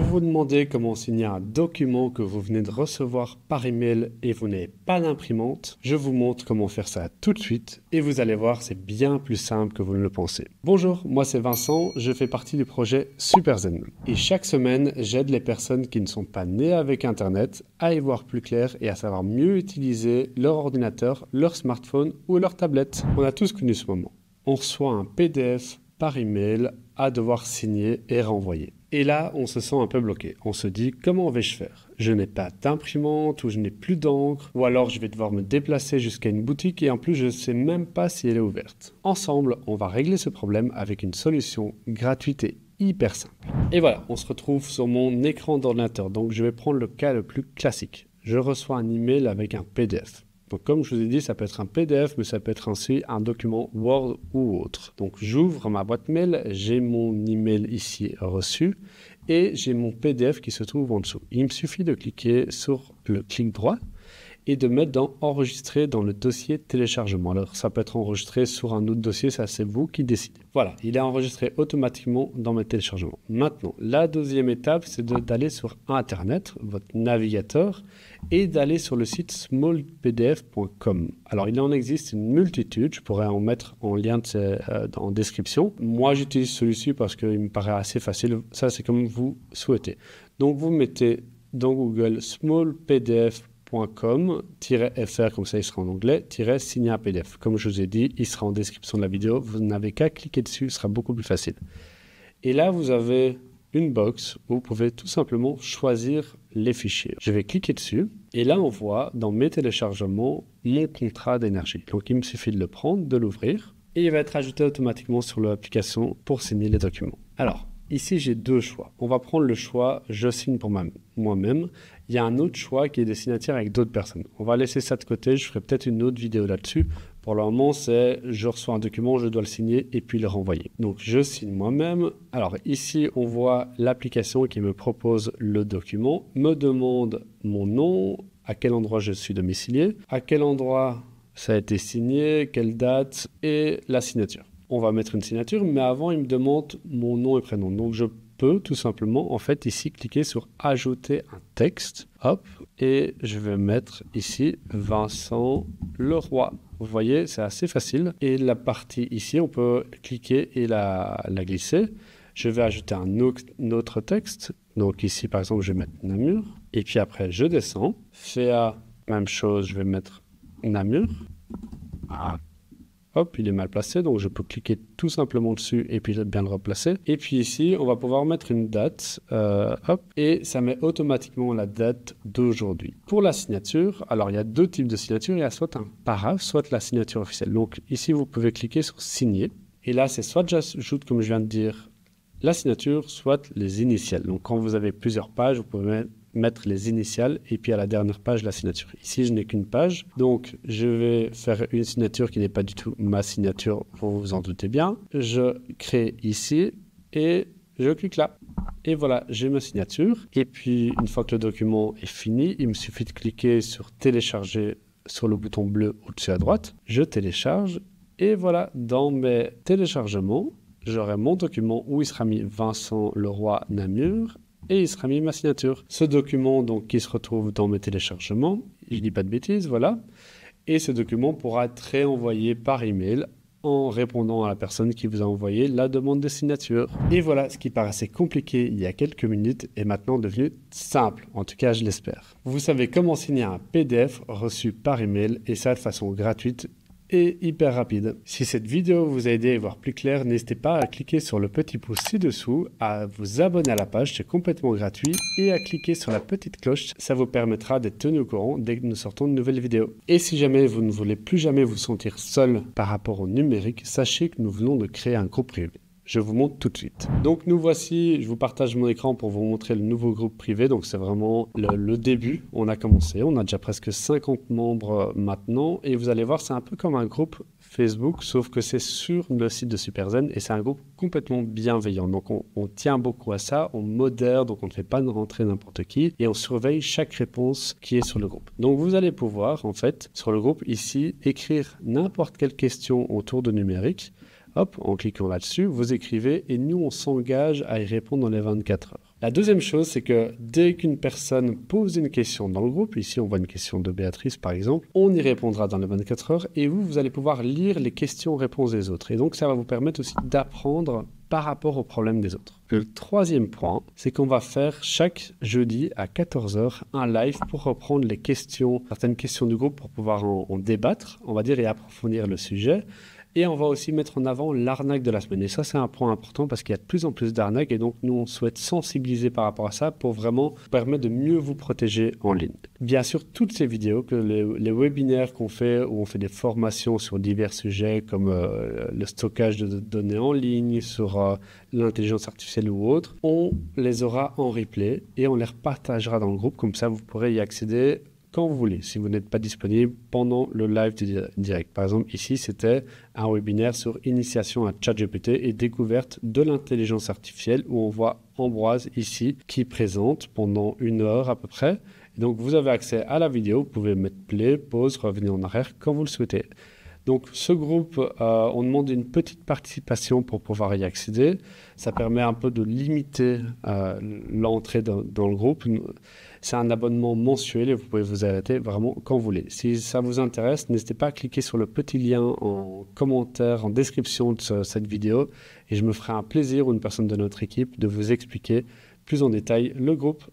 vous demandez comment signer un document que vous venez de recevoir par email et vous n'avez pas d'imprimante, je vous montre comment faire ça tout de suite et vous allez voir, c'est bien plus simple que vous ne le pensez. Bonjour, moi c'est Vincent, je fais partie du projet SuperZen. Et chaque semaine, j'aide les personnes qui ne sont pas nées avec Internet à y voir plus clair et à savoir mieux utiliser leur ordinateur, leur smartphone ou leur tablette. On a tous connu ce moment. On reçoit un PDF par email à devoir signer et renvoyer. Et là, on se sent un peu bloqué. On se dit, comment vais-je faire? Je n'ai pas d'imprimante ou je n'ai plus d'encre ou alors je vais devoir me déplacer jusqu'à une boutique et en plus, je ne sais même pas si elle est ouverte. Ensemble, on va régler ce problème avec une solution gratuite et hyper simple. Et voilà, on se retrouve sur mon écran d'ordinateur. Donc, je vais prendre le cas le plus classique. Je reçois un email avec un PDF. Donc, comme je vous ai dit, ça peut être un PDF, mais ça peut être aussi un document Word ou autre. Donc, j'ouvre ma boîte mail, j'ai mon email ici reçu et j'ai mon PDF qui se trouve en dessous. Il me suffit de cliquer sur le clic droit et de mettre dans enregistrer dans le dossier téléchargement. Alors, ça peut être enregistré sur un autre dossier, ça c'est vous qui décidez. Voilà, il est enregistré automatiquement dans mes téléchargements. Maintenant, la deuxième étape, c'est d'aller sur Internet, votre navigateur, et d'aller sur le site smallpdf.com. Alors, il en existe une multitude, je pourrais en mettre en lien en description. Moi, j'utilise celui-ci parce qu'il me paraît assez facile. Ça, c'est comme vous souhaitez. Donc, vous mettez dans Google smallpdf.com .com-fr, comme ça il sera en anglais, signer un PDF. Comme je vous ai dit, il sera en description de la vidéo. Vous n'avez qu'à cliquer dessus, ce sera beaucoup plus facile. Et là, vous avez une box où vous pouvez tout simplement choisir les fichiers. Je vais cliquer dessus et là, on voit dans mes téléchargements mon contrat d'énergie. Donc, il me suffit de le prendre, de l'ouvrir et il va être ajouté automatiquement sur l'application pour signer les documents. Alors, ici, j'ai deux choix. On va prendre le choix « Je signe pour moi-même ». Il y a un autre choix qui est des signatures avec d'autres personnes. On va laisser ça de côté. Je ferai peut-être une autre vidéo là-dessus. Pour le moment, c'est je reçois un document, je dois le signer et puis le renvoyer. Donc, je signe moi-même. Alors, ici, on voit l'application qui me propose le document, me demande mon nom, à quel endroit je suis domicilié, à quel endroit ça a été signé, quelle date et la signature. On va mettre une signature, mais avant, il me demande mon nom et prénom. Donc, je peux tout simplement, en fait, ici, cliquer sur « Ajouter un texte ». Hop, et je vais mettre ici « Vincent Leroy ». Vous voyez, c'est assez facile. Et la partie ici, on peut cliquer et la glisser. Je vais ajouter un autre texte. Donc ici, par exemple, je vais mettre « Namur ». Et puis après, je descends. FA, même chose, je vais mettre « Namur ». Hop, il est mal placé, donc je peux cliquer tout simplement dessus et puis bien le replacer. Et puis ici, on va pouvoir mettre une date, hop, et ça met automatiquement la date d'aujourd'hui. Pour la signature, alors il y a deux types de signature, il y a soit un paraphe, soit la signature officielle. Donc ici, vous pouvez cliquer sur signer, et là, c'est soit j'ajoute, comme je viens de dire, la signature, soit les initiales. Donc quand vous avez plusieurs pages, vous pouvez mettre les initiales et puis à la dernière page la signature. Ici, je n'ai qu'une page, donc je vais faire une signature qui n'est pas du tout ma signature, vous vous en doutez bien. Je crée ici et je clique là. Et voilà, j'ai ma signature. Et puis, une fois que le document est fini, il me suffit de cliquer sur télécharger sur le bouton bleu au-dessus à droite. Je télécharge et voilà, dans mes téléchargements, j'aurai mon document où il sera mis Vincent Leroy Namur et il sera mis ma signature. Ce document donc qui se retrouve dans mes téléchargements, je dis pas de bêtises, voilà. Et ce document pourra être réenvoyé par email en répondant à la personne qui vous a envoyé la demande de signature. Et voilà, ce qui paraissait compliqué il y a quelques minutes est maintenant devenu simple, en tout cas je l'espère. Vous savez comment signer un PDF reçu par email et ça de façon gratuite et hyper rapide. Si cette vidéo vous a aidé à y voir plus clair, n'hésitez pas à cliquer sur le petit pouce ci-dessous, à vous abonner à la page, c'est complètement gratuit, et à cliquer sur la petite cloche, ça vous permettra d'être tenu au courant dès que nous sortons de nouvelles vidéos. Et si jamais vous ne voulez plus jamais vous sentir seul par rapport au numérique, sachez que nous venons de créer un groupe privé. Je vous montre tout de suite. Donc nous voici, je vous partage mon écran pour vous montrer le nouveau groupe privé. Donc c'est vraiment le début. On a commencé, on a déjà presque 50 membres maintenant. Et vous allez voir, c'est un peu comme un groupe Facebook, sauf que c'est sur le site de SuperZen et c'est un groupe complètement bienveillant. Donc on tient beaucoup à ça, on modère, donc on ne fait pas rentrer n'importe qui et on surveille chaque réponse qui est sur le groupe. Donc vous allez pouvoir en fait sur le groupe ici écrire n'importe quelle question autour de numérique. Hop, en cliquant là-dessus, vous écrivez et nous on s'engage à y répondre dans les 24 heures. La deuxième chose, c'est que dès qu'une personne pose une question dans le groupe, ici on voit une question de Béatrice par exemple, on y répondra dans les 24 heures et vous allez pouvoir lire les questions-réponses des autres. Et donc ça va vous permettre aussi d'apprendre par rapport aux problèmes des autres. Le troisième point, c'est qu'on va faire chaque jeudi à 14 heures un live pour reprendre les questions, certaines questions du groupe pour pouvoir en débattre, on va dire, et approfondir le sujet. Et on va aussi mettre en avant l'arnaque de la semaine. Et ça, c'est un point important parce qu'il y a de plus en plus d'arnaques. Et donc, nous, on souhaite sensibiliser par rapport à ça pour vraiment permettre de mieux vous protéger en ligne. Bien sûr, toutes ces vidéos, que les webinaires qu'on fait, où on fait des formations sur divers sujets comme le stockage de données en ligne, sur l'intelligence artificielle ou autre, on les aura en replay et on les repartagera dans le groupe. Comme ça, vous pourrez y accéder quand vous voulez, si vous n'êtes pas disponible pendant le live direct. Par exemple, ici, c'était un webinaire sur initiation à ChatGPT et découverte de l'intelligence artificielle où on voit Ambroise ici qui présente pendant 1 heure à peu près. Et donc, vous avez accès à la vidéo, vous pouvez mettre play, pause, revenir en arrière quand vous le souhaitez. Donc, ce groupe, on demande une petite participation pour pouvoir y accéder. Ça permet un peu de limiter l'entrée dans le groupe. C'est un abonnement mensuel et vous pouvez vous arrêter vraiment quand vous voulez. Si ça vous intéresse, n'hésitez pas à cliquer sur le petit lien en commentaire, en description de cette vidéo. Et je me ferai un plaisir ou une personne de notre équipe de vous expliquer plus en détail le groupe.